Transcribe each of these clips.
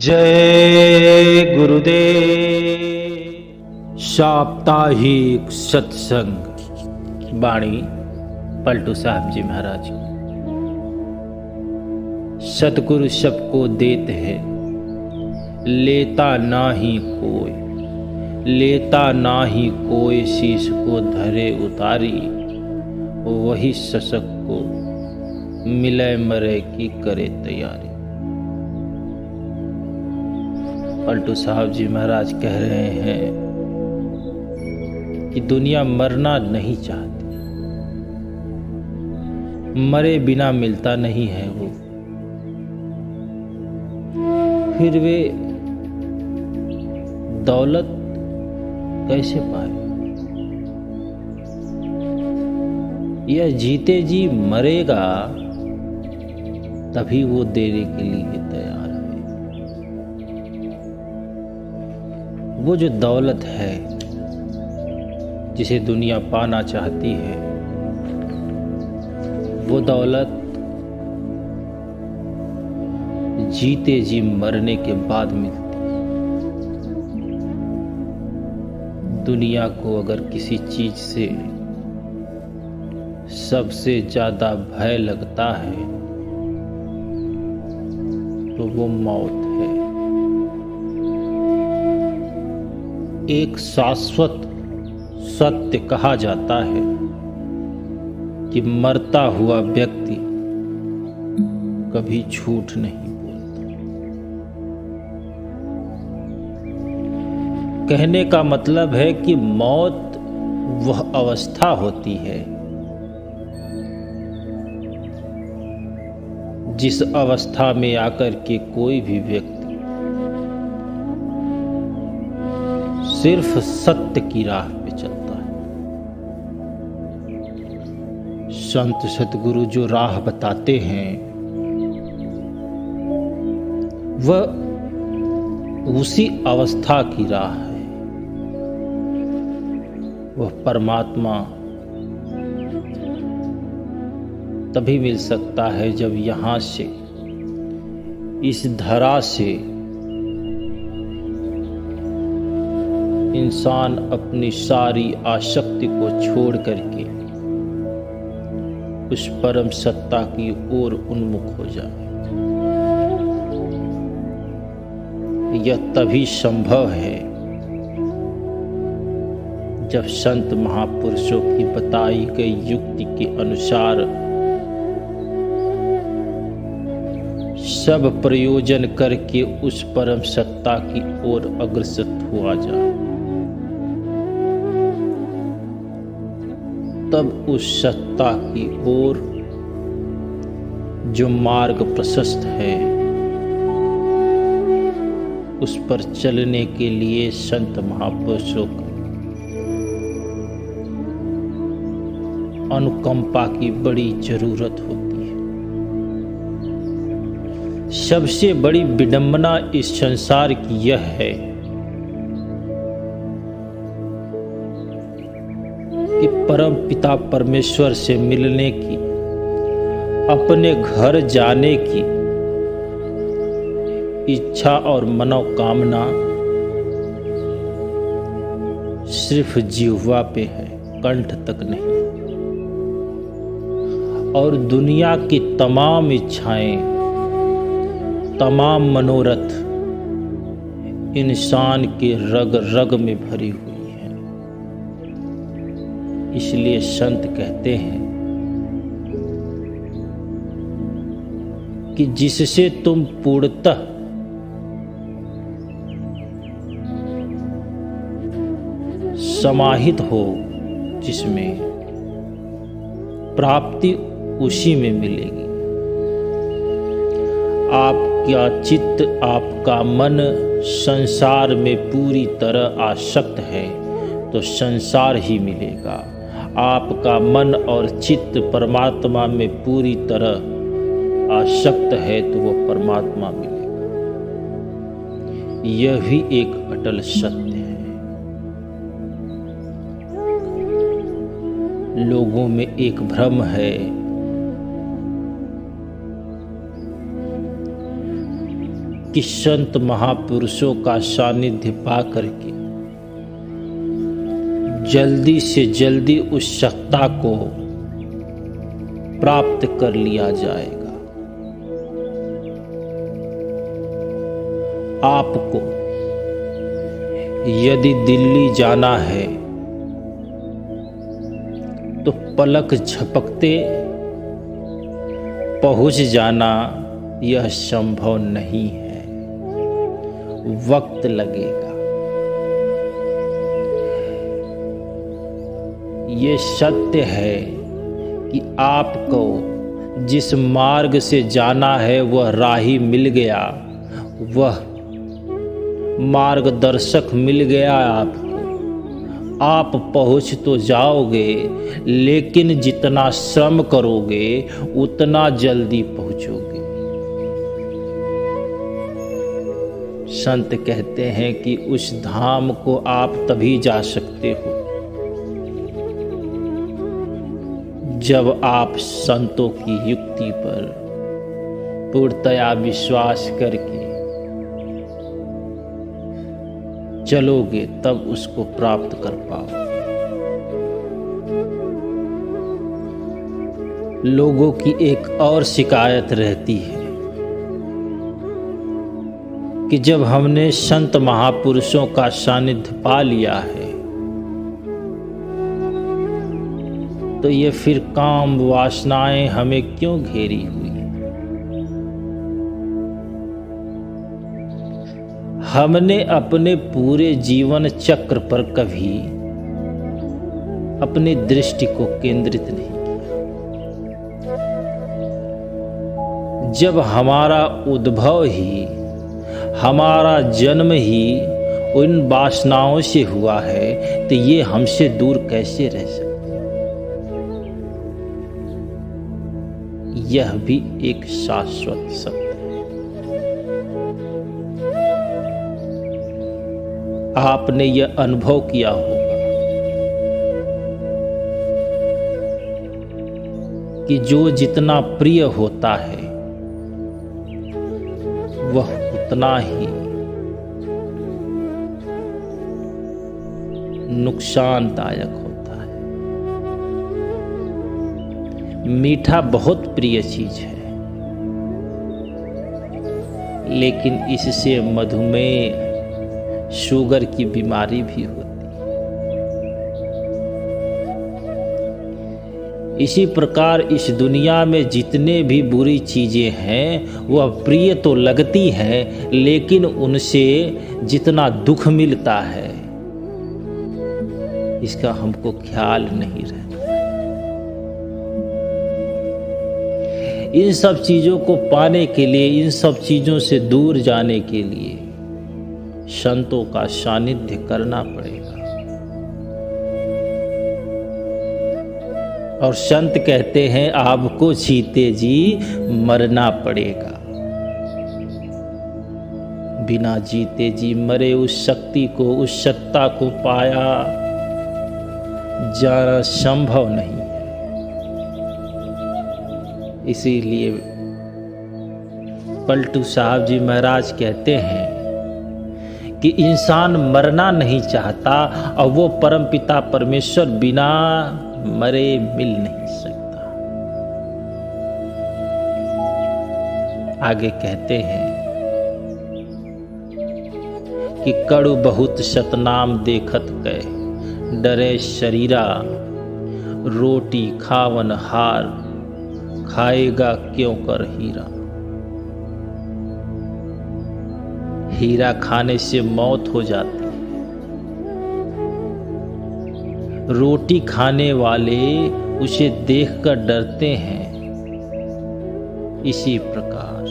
जय गुरुदेव। साप्ताहिक सत्संग बाणी पलटू साहब जी महाराज। सतगुरु सबको देते हैं, लेता ना ही कोई शीश को धरे उतारी। वही सशक को मिले मरे की करे तैयारी। पलटू साहब जी महाराज कह रहे हैं कि दुनिया मरना नहीं चाहती, मरे बिना मिलता नहीं है वो। फिर वे दौलत कैसे पाए? यह जीते जी मरेगा तभी वो देने के लिए तैयार है। वो जो दौलत है जिसे दुनिया पाना चाहती है, वो दौलत जीते जी मरने के बाद मिलती है। दुनिया को अगर किसी चीज से सबसे ज्यादा भय लगता है तो वो मौत है। एक शाश्वत सत्य कहा जाता है कि मरता हुआ व्यक्ति कभी झूठ नहीं बोलता। कहने का मतलब है कि मौत वह अवस्था होती है जिस अवस्था में आकर के कोई भी व्यक्ति सिर्फ सत्य की राह पे चलता है। संत सतगुरु जो राह बताते हैं वह उसी अवस्था की राह है। वह परमात्मा तभी मिल सकता है जब यहां से, इस धरा से इंसान अपनी सारी आसक्ति को छोड़ करके उस परम सत्ता की ओर उन्मुख हो जाए। यह तभी संभव है जब संत महापुरुषों की बताई गई युक्ति के अनुसार सब प्रयोजन करके उस परम सत्ता की ओर अग्रसर हुआ जाए। तब उस सत्ता की ओर जो मार्ग प्रशस्त है उस पर चलने के लिए संत महापुरुषों की अनुकंपा की बड़ी जरूरत होती है। सबसे बड़ी विडंबना इस संसार की यह है कि परम पिता परमेश्वर से मिलने की, अपने घर जाने की इच्छा और मनोकामना सिर्फ जिह्वा पे है, कंठ तक नहीं। और दुनिया की तमाम इच्छाएं, तमाम मनोरथ इंसान के रग रग में भरी हुई। इसलिए संत कहते हैं कि जिससे तुम पूर्णतः समाहित हो, जिसमें प्राप्ति उसी में मिलेगी। आपका चित्त, आपका मन संसार में पूरी तरह आसक्त है तो संसार ही मिलेगा। आपका मन और चित्त परमात्मा में पूरी तरह आसक्त है तो वो परमात्मा मिलेगा। यह भी एक अटल सत्य है। लोगों में एक भ्रम है कि संत महापुरुषों का सानिध्य पा करके जल्दी से जल्दी उस सत्ता को प्राप्त कर लिया जाएगा। आपको यदि दिल्ली जाना है तो पलक झपकते पहुंच जाना यह संभव नहीं है, वक्त लगेगा। ये सत्य है कि आपको जिस मार्ग से जाना है वह राही मिल गया, वह मार्गदर्शक मिल गया आपको। आप पहुंच तो जाओगे, लेकिन जितना श्रम करोगे उतना जल्दी पहुंचोगे। संत कहते हैं कि उस धाम को आप तभी जा सकते हो जब आप संतों की युक्ति पर पूर्णतया विश्वास करके चलोगे, तब उसको प्राप्त कर पाओ। लोगों की एक और शिकायत रहती है कि जब हमने संत महापुरुषों का सानिध्य पा लिया है तो ये फिर काम वासनाएं हमें क्यों घेरी हुई? हमने अपने पूरे जीवन चक्र पर कभी अपनी दृष्टि को केंद्रित नहीं किया। जब हमारा उद्भव ही, हमारा जन्म ही उन वासनाओं से हुआ है तो ये हमसे दूर कैसे रह सकते? यह भी एक शाश्वत सत्य है। आपने यह अनुभव किया होगा कि जो जितना प्रिय होता है वह उतना ही नुकसानदायक होता है। मीठा बहुत प्रिय चीज है, लेकिन इससे मधुमेह, शुगर की बीमारी भी होती है। इसी प्रकार इस दुनिया में जितने भी बुरी चीजें हैं वह प्रिय तो लगती हैं, लेकिन उनसे जितना दुख मिलता है इसका हमको ख्याल नहीं रहता। इन सब चीजों को पाने के लिए, इन सब चीजों से दूर जाने के लिए संतों का सानिध्य करना पड़ेगा। और संत कहते हैं आपको जीते जी मरना पड़ेगा। बिना जीते जी मरे उस शक्ति को, उस सत्ता को पाया जाना संभव नहीं है। इसीलिए पलटू साहब जी महाराज कहते हैं कि इंसान मरना नहीं चाहता और वो परमपिता परमेश्वर बिना मरे मिल नहीं सकता। आगे कहते हैं कि कड़ु बहुत सतनाम देखत कै, डरे शरीरा, रोटी खावन हार, खाएगा क्यों कर हीरा। हीरा खाने से मौत हो जाती है, रोटी खाने वाले उसे देखकर डरते हैं। इसी प्रकार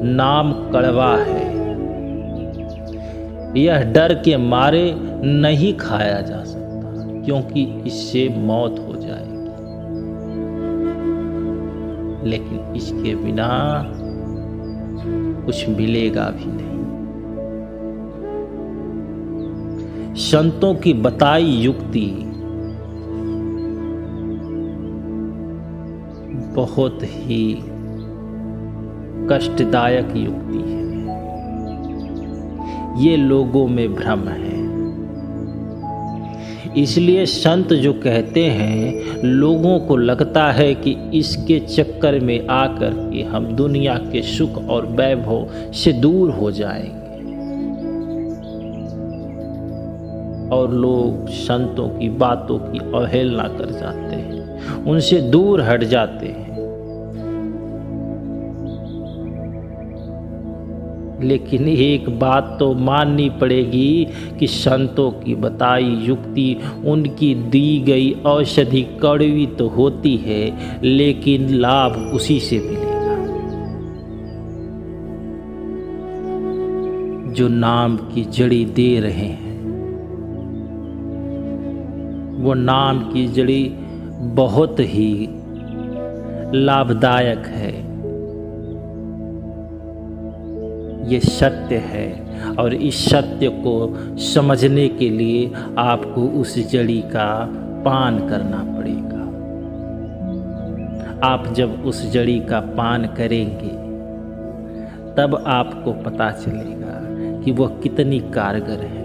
नाम कड़वा है, यह डर के मारे नहीं खाया जा सकता, क्योंकि इससे मौत हो जाएगी। लेकिन इसके बिना कुछ मिलेगा भी नहीं। संतों की बताई युक्ति बहुत ही कष्टदायक युक्ति है। ये लोगों में भ्रम है। इसलिए संत जो कहते हैं, लोगों को लगता है कि इसके चक्कर में आकर के हम दुनिया के सुख और वैभव से दूर हो जाएंगे, और लोग संतों की बातों की अवहेलना कर जाते हैं, उनसे दूर हट जाते हैं। लेकिन एक बात तो माननी पड़ेगी कि संतों की बताई युक्ति, उनकी दी गई औषधि कड़वी तो होती है, लेकिन लाभ उसी से मिलेगा जो नाम की जड़ी दे रहे हैं। वो नाम की जड़ी बहुत ही लाभदायक है, ये सत्य है। और इस सत्य को समझने के लिए आपको उस जड़ी का पान करना पड़ेगा। आप जब उस जड़ी का पान करेंगे तब आपको पता चलेगा कि वह कितनी कारगर है।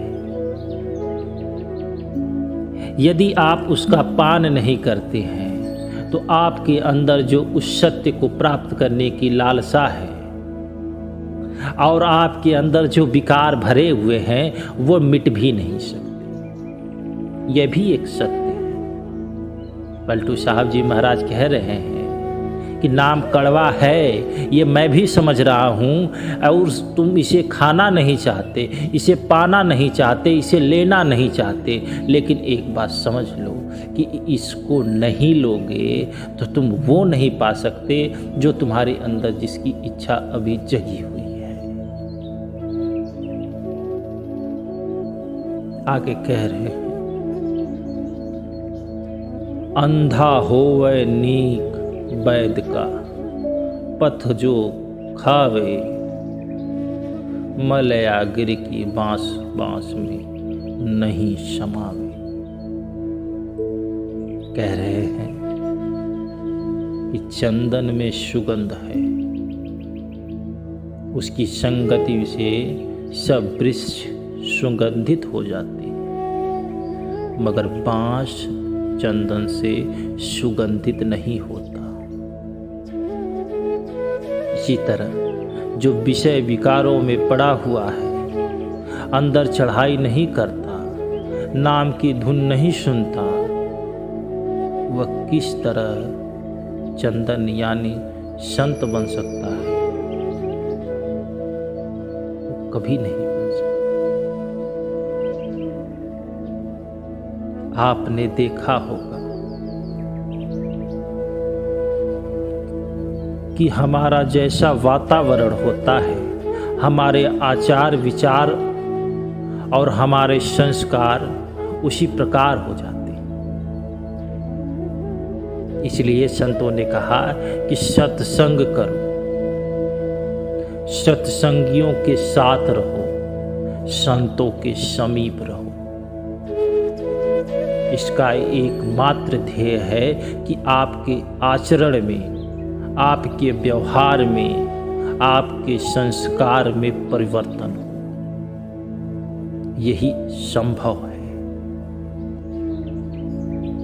यदि आप उसका पान नहीं करते हैं तो आपके अंदर जो उस सत्य को प्राप्त करने की लालसा है और आपके अंदर जो विकार भरे हुए हैं वो मिट भी नहीं सकते। यह भी एक सत्य है। पलटू साहब जी महाराज कह रहे हैं कि नाम कड़वा है, ये मैं भी समझ रहा हूँ, और तुम इसे खाना नहीं चाहते, इसे पाना नहीं चाहते, इसे लेना नहीं चाहते। लेकिन एक बात समझ लो कि इसको नहीं लोगे तो तुम वो नहीं पा सकते जो तुम्हारे अंदर जिसकी इच्छा अभी जगी हुई है। आगे कह रहे हैं, अंधा होवे नीक वैद का, पथ जो खावे मलया गिर की बांस बांस में नहीं समावे। कह रहे हैं कि चंदन में सुगंध है, उसकी संगति से सब वृक्ष सुगंधित हो जाते हैं, मगर बांस चंदन से सुगंधित नहीं होता। इसी तरह जो विषय विकारों में पड़ा हुआ है, अंदर चढ़ाई नहीं करता, नाम की धुन नहीं सुनता, वह किस तरह चंदन यानी संत बन सकता है? वो कभी नहीं बन सकता। आपने देखा होगा कि हमारा जैसा वातावरण होता है, हमारे आचार विचार और हमारे संस्कार उसी प्रकार हो जाते हैं। इसलिए संतों ने कहा कि सत्संग करो, सत्संगियों के साथ रहो, संतों के समीप रहो। इसका एकमात्र ध्येय है कि आपके आचरण में, आपके व्यवहार में, आपके संस्कार में परिवर्तन हो। यही संभव है।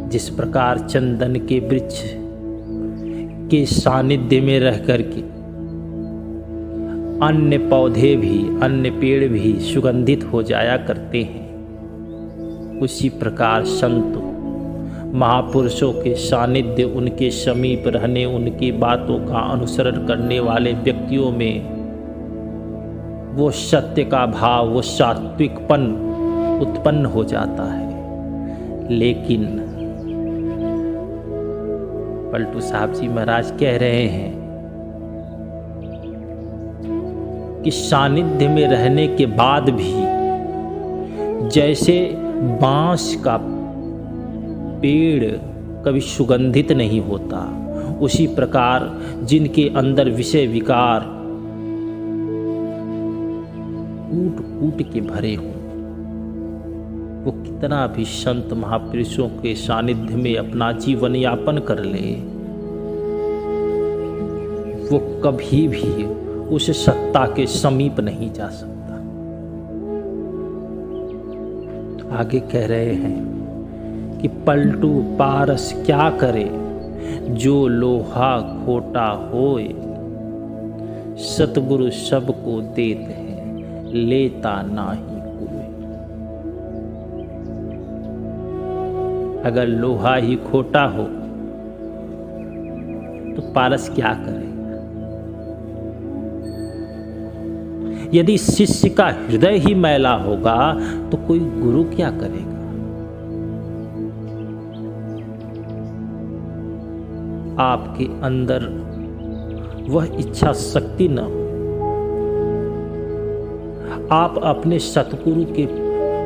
जिस प्रकार चंदन के वृक्ष के सानिध्य में रह करके अन्य पौधे भी, अन्य पेड़ भी सुगंधित हो जाया करते हैं, उसी प्रकार संतों महापुरुषों के सानिध्य, उनके समीप रहने, उनकी बातों का अनुसरण करने वाले व्यक्तियों में वो सत्य का भाव, वो सात्विकपन उत्पन्न हो जाता है। लेकिन पलटू साहब जी महाराज कह रहे हैं कि सानिध्य में रहने के बाद भी जैसे बांस का पेड़ कभी सुगंधित नहीं होता, उसी प्रकार जिनके अंदर विषय विकार कूट कूट के भरे हों, वो कितना भी संत महापुरुषों के सानिध्य में अपना जीवन यापन कर ले, वो कभी भी उस सत्ता के समीप नहीं जा सकता। आगे कह रहे हैं कि पलटू पारस क्या करे, जो लोहा खोटा होए। सतगुरु सबको देते हैं, लेता नाही कोई। अगर लोहा ही खोटा हो तो पारस क्या करे। यदि शिष्य का हृदय ही मैला होगा तो कोई गुरु क्या करेगा। आपके अंदर वह इच्छा शक्ति न हो, आप अपने सतगुरु के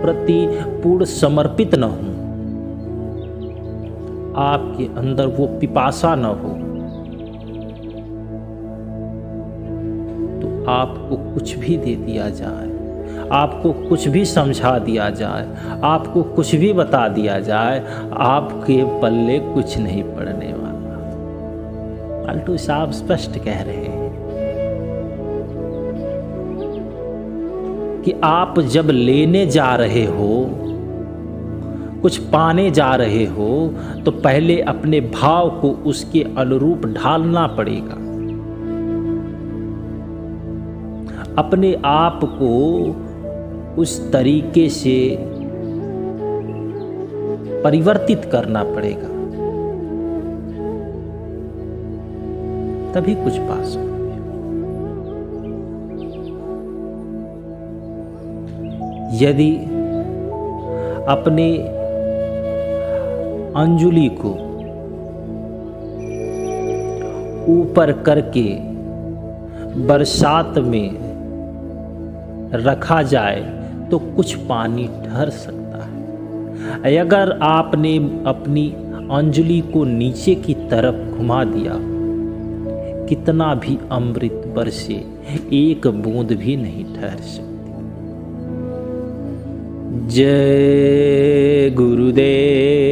प्रति पूर्ण समर्पित न हो, आपके अंदर वो पिपासा न हो, तो आपको कुछ भी दे दिया जाए, आपको कुछ भी समझा दिया जाए, आपको कुछ भी बता दिया जाए, आपके पल्ले कुछ नहीं पड़ने वाला। पलटू साहब स्पष्ट कह रहे हैं कि आप जब लेने जा रहे हो, कुछ पाने जा रहे हो, तो पहले अपने भाव को उसके अनुरूप ढालना पड़ेगा। अपने आप को उस तरीके से परिवर्तित करना पड़ेगा, तभी कुछ पा सकते। यदि अपने अंजुली को ऊपर करके बरसात में रखा जाए तो कुछ पानी ठहर सकता है। अगर आपने अपनी अंजुली को नीचे की तरफ घुमा दिया, कितना भी अमृत बरसे, एक बूंद भी नहीं ठहर सकती। जय गुरुदेव।